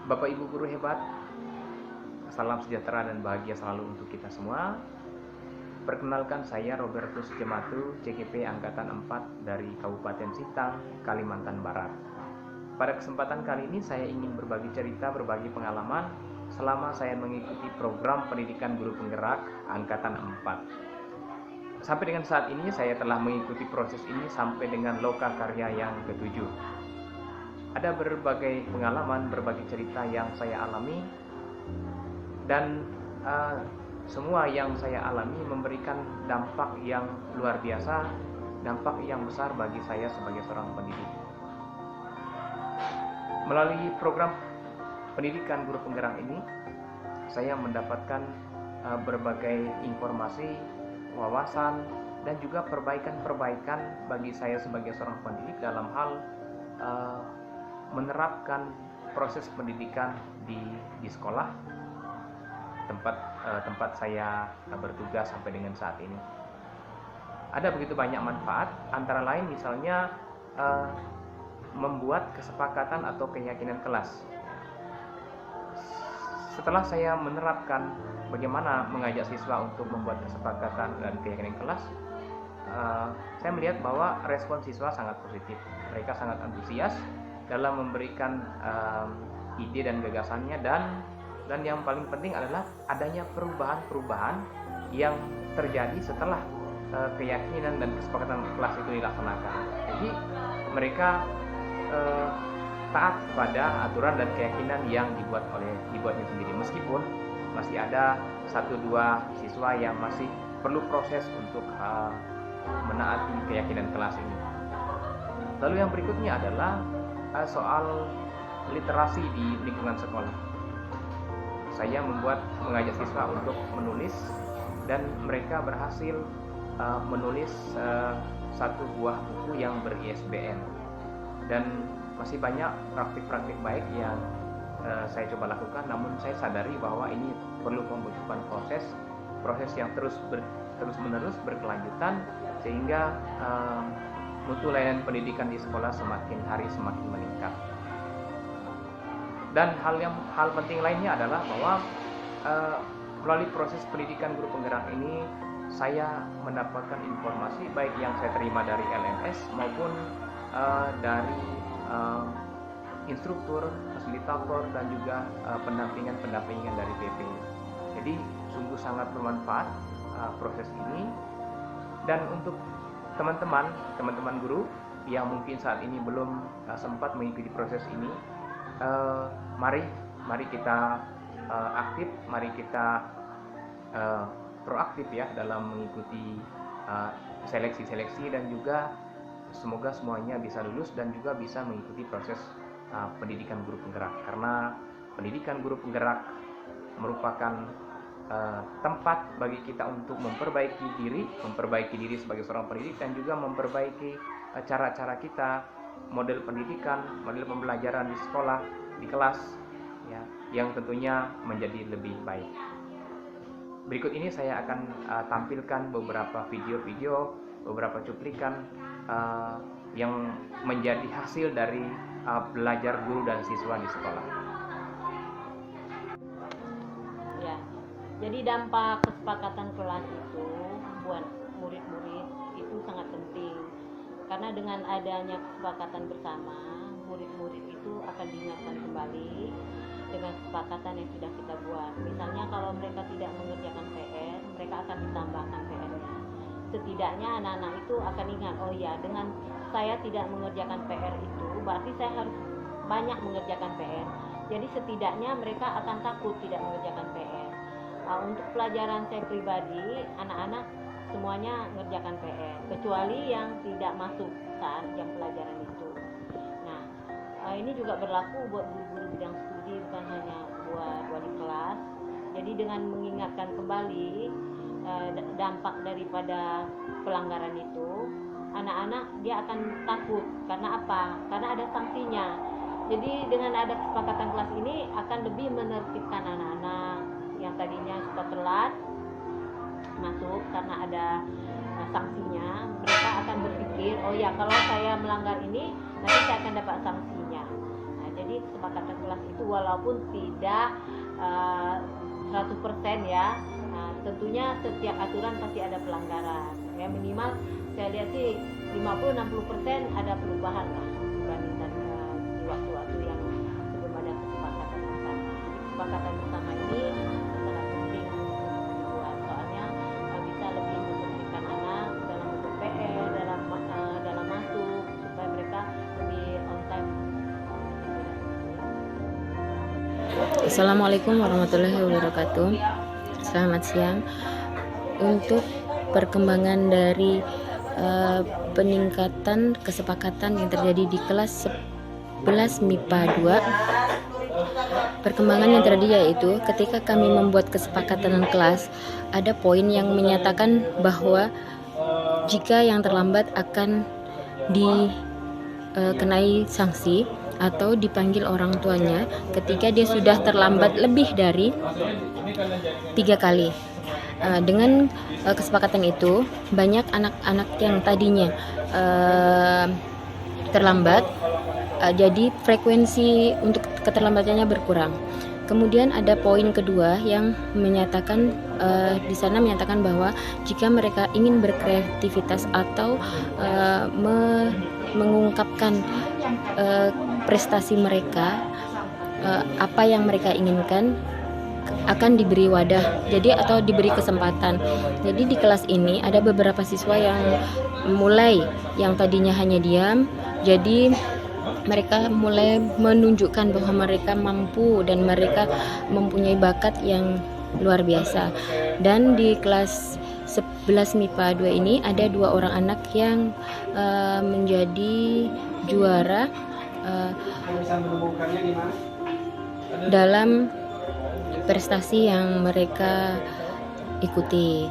Bapak Ibu guru hebat, salam sejahtera dan bahagia selalu untuk kita semua. Perkenalkan, saya Robertus Jematu, CGP Angkatan 4 dari Kabupaten Sintang, Kalimantan Barat. Pada kesempatan kali ini saya ingin berbagi cerita, berbagi pengalaman selama saya mengikuti program pendidikan guru penggerak Angkatan 4. Sampai dengan saat ini saya telah mengikuti proses ini sampai dengan loka karya yang ke-7. Ada berbagai pengalaman, berbagai cerita yang saya alami, dan semua yang saya alami memberikan dampak yang luar biasa, dampak yang besar bagi saya sebagai seorang pendidik. Melalui program pendidikan guru penggerak ini, saya mendapatkan berbagai informasi, wawasan, dan juga perbaikan-perbaikan bagi saya sebagai seorang pendidik dalam hal menerapkan proses pendidikan di sekolah tempat saya bertugas sampai dengan saat ini. Ada begitu banyak manfaat, antara lain misalnya membuat kesepakatan atau keyakinan kelas. Setelah saya menerapkan bagaimana mengajak siswa untuk membuat kesepakatan dan keyakinan kelas, saya melihat bahwa respon siswa sangat positif. Mereka sangat antusias dalam memberikan ide dan gagasannya, dan yang paling penting adalah adanya perubahan-perubahan yang terjadi setelah keyakinan dan kesepakatan kelas itu dilaksanakan. Jadi mereka taat kepada aturan dan keyakinan yang dibuatnya sendiri, meskipun masih ada 1-2 siswa yang masih perlu proses untuk menaati keyakinan kelas ini. Lalu yang berikutnya adalah soal literasi di lingkungan sekolah. Saya mengajak siswa untuk menulis, dan mereka berhasil menulis satu buah buku yang ber-ISBN. Dan masih banyak praktik-praktik baik yang saya coba lakukan, namun saya sadari bahwa ini perlu membutuhkan proses yang terus-menerus berkelanjutan, sehingga mutu layanan pendidikan di sekolah semakin hari semakin meningkat. Dan hal penting lainnya adalah bahwa melalui proses pendidikan guru penggerak ini, saya mendapatkan informasi baik yang saya terima dari LMS maupun dari instruktur, fasilitator, dan juga pendampingan dari PP. Jadi sungguh sangat bermanfaat proses ini. Dan untuk teman-teman guru yang mungkin saat ini belum sempat mengikuti proses ini, mari kita aktif, mari kita proaktif ya dalam mengikuti seleksi-seleksi, dan juga semoga semuanya bisa lulus dan juga bisa mengikuti proses pendidikan guru penggerak, karena pendidikan guru penggerak merupakan tempat bagi kita untuk memperbaiki diri sebagai seorang pendidik, dan juga memperbaiki cara-cara kita, model pendidikan, model pembelajaran di sekolah, di kelas ya, yang tentunya menjadi lebih baik. Berikut ini saya akan tampilkan beberapa video-video, beberapa cuplikan yang menjadi hasil dari belajar guru dan siswa di sekolah. Ya, jadi dampak kesepakatan kelas itu buat murid-murid itu sangat penting, karena dengan adanya kesepakatan bersama, murid-murid itu akan diingatkan kembali dengan kesepakatan yang sudah kita buat. Misalnya kalau mereka tidak mengerjakan PR, mereka akan ditambahkan PR-nya. Setidaknya anak-anak itu akan ingat, oh ya, dengan saya tidak mengerjakan PR itu berarti saya harus banyak mengerjakan PR. Jadi setidaknya mereka akan takut tidak mengerjakan PR. Untuk pelajaran saya pribadi, anak-anak semuanya mengerjakan PR, kecuali yang tidak masuk saat jam pelajaran itu. Nah, ini juga berlaku buat guru-guru bidang studi, bukan hanya buat wali kelas. Jadi dengan mengingatkan kembali dampak daripada pelanggaran itu, anak-anak dia akan takut. Karena apa? Karena ada sanksinya. Jadi dengan ada kesepakatan kelas ini akan lebih menertibkan anak-anak yang tadinya suka telat masuk karena ada sanksinya. Mereka akan berpikir, oh ya, kalau saya melanggar ini nanti saya akan dapat sanksinya. Nah, Jadi kesepakatan kelas itu walaupun tidak 100% ya, tentunya setiap aturan pasti ada pelanggaran ya, minimal saya lihat sih 50-60% ada perubahan lah dibandingkan di waktu-waktu yang sebelum ada kesepakatan bersama. Kesepakatan bersama ini sangat penting untuk dibuat, soalnya bisa lebih memperhatikan anak dalam bentuk PR, dalam masuk, supaya mereka lebih on time. Assalamualaikum warahmatullahi wabarakatuh. Selamat siang. Untuk perkembangan dari peningkatan kesepakatan yang terjadi di kelas 11 MIPA 2, perkembangan yang terjadi yaitu ketika kami membuat kesepakatan kelas, ada poin yang menyatakan bahwa jika yang terlambat akan dikenai sanksi atau dipanggil orang tuanya ketika dia sudah terlambat lebih dari 3 kali. Dengan kesepakatan itu, banyak anak-anak yang tadinya terlambat, jadi frekuensi untuk keterlambatannya berkurang. Kemudian ada poin kedua yang menyatakan di sana menyatakan bahwa jika mereka ingin berkreativitas atau mengungkapkan prestasi mereka, apa yang mereka inginkan, akan diberi wadah, jadi atau diberi kesempatan. Jadi di kelas ini ada beberapa siswa yang mulai yang tadinya hanya diam, jadi mereka mulai menunjukkan bahwa mereka mampu dan mereka mempunyai bakat yang luar biasa. Dan di kelas 11 MIPA 2 ini ada 2 orang anak yang menjadi juara dalam prestasi yang mereka ikuti.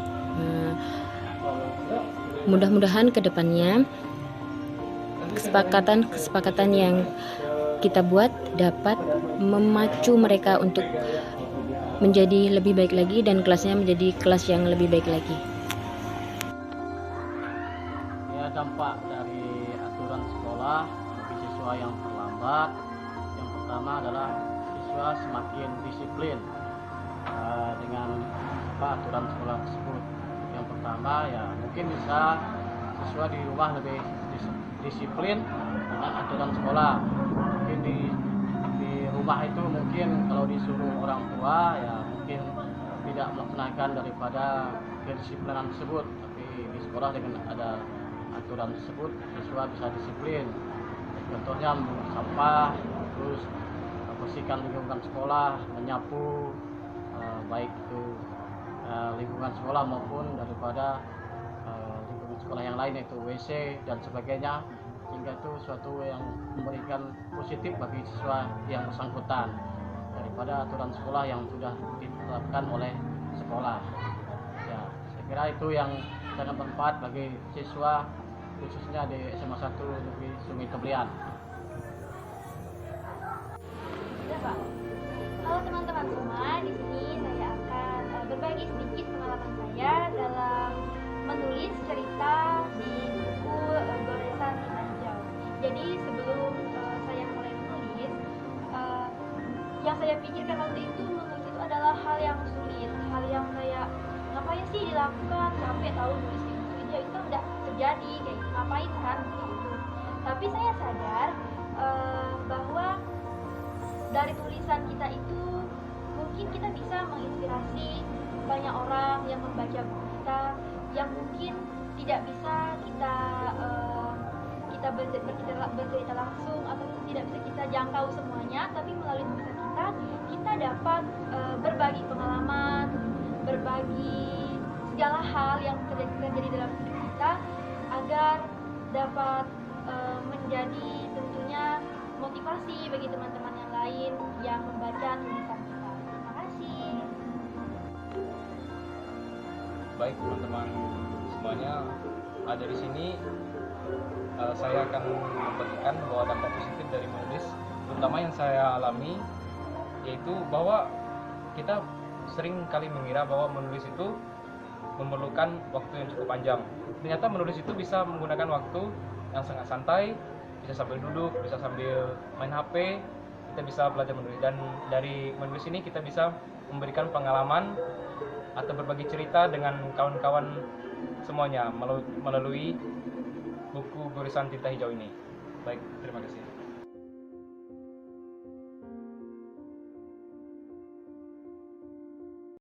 Mudah-mudahan kedepannya kesepakatan yang kita buat dapat memacu mereka untuk menjadi lebih baik lagi dan kelasnya menjadi kelas yang lebih baik lagi. Ya, dampak dari aturan sekolah bagi siswa yang terlambat, yang pertama adalah siswa semakin disiplin dengan aturan sekolah tersebut. Yang pertama ya mungkin bisa siswa di rumah lebih disiplin dengan aturan sekolah. Mungkin di rumah itu mungkin kalau disuruh orang tua ya mungkin tidak melaksanakan daripada kedisiplinan tersebut, tapi di sekolah dengan ada aturan tersebut siswa bisa disiplin. Contohnya membuang sampah, terus bersihkan lingkungan sekolah, menyapu baik itu lingkungan sekolah maupun daripada lingkungan sekolah yang lain, yaitu WC dan sebagainya, sehingga itu suatu yang memberikan positif bagi siswa yang bersangkutan daripada aturan sekolah yang sudah ditetapkan oleh sekolah. Ya, saya kira itu yang sangat bermanfaat bagi siswa khususnya di SMA 1 Negeri Sungai Teblian. Halo teman-teman semua, di sini saya akan berbagi sedikit pengalaman saya dalam menulis cerita di buku Goresan Hijau. Jadi sebelum saya mulai menulis, yang saya pikirkan waktu itu menulis itu adalah hal yang sulit, hal yang kayak ngapain sih dilakukan, capek tahu nulis di buku itu kan udah terjadi, kayak ngapain kan gitu. Tapi saya sadar bahwa dari tulisan kita itu mungkin kita bisa menginspirasi banyak orang yang membaca buku kita, yang mungkin tidak bisa kita bercerita langsung atau tidak bisa kita jangkau semuanya, tapi melalui tulisan kita dapat berbagi pengalaman, berbagi segala hal yang terjadi dalam hidup kita, agar dapat menjadi tentunya motivasi bagi teman-teman yang lain yang membaca tulisan kita. Terima kasih. Baik teman-teman semuanya, ada di sini saya akan membagikan bahwa dampak positif dari menulis, terutama yang saya alami, yaitu bahwa kita sering kali mengira bahwa menulis itu memerlukan waktu yang cukup panjang. Ternyata menulis itu bisa menggunakan waktu yang sangat santai, bisa sambil duduk, bisa sambil main HP, kita bisa belajar menulis, dan dari menulis ini kita bisa memberikan pengalaman atau berbagi cerita dengan kawan-kawan semuanya melalui buku Goresan Tinta Hijau ini. Baik, terima kasih.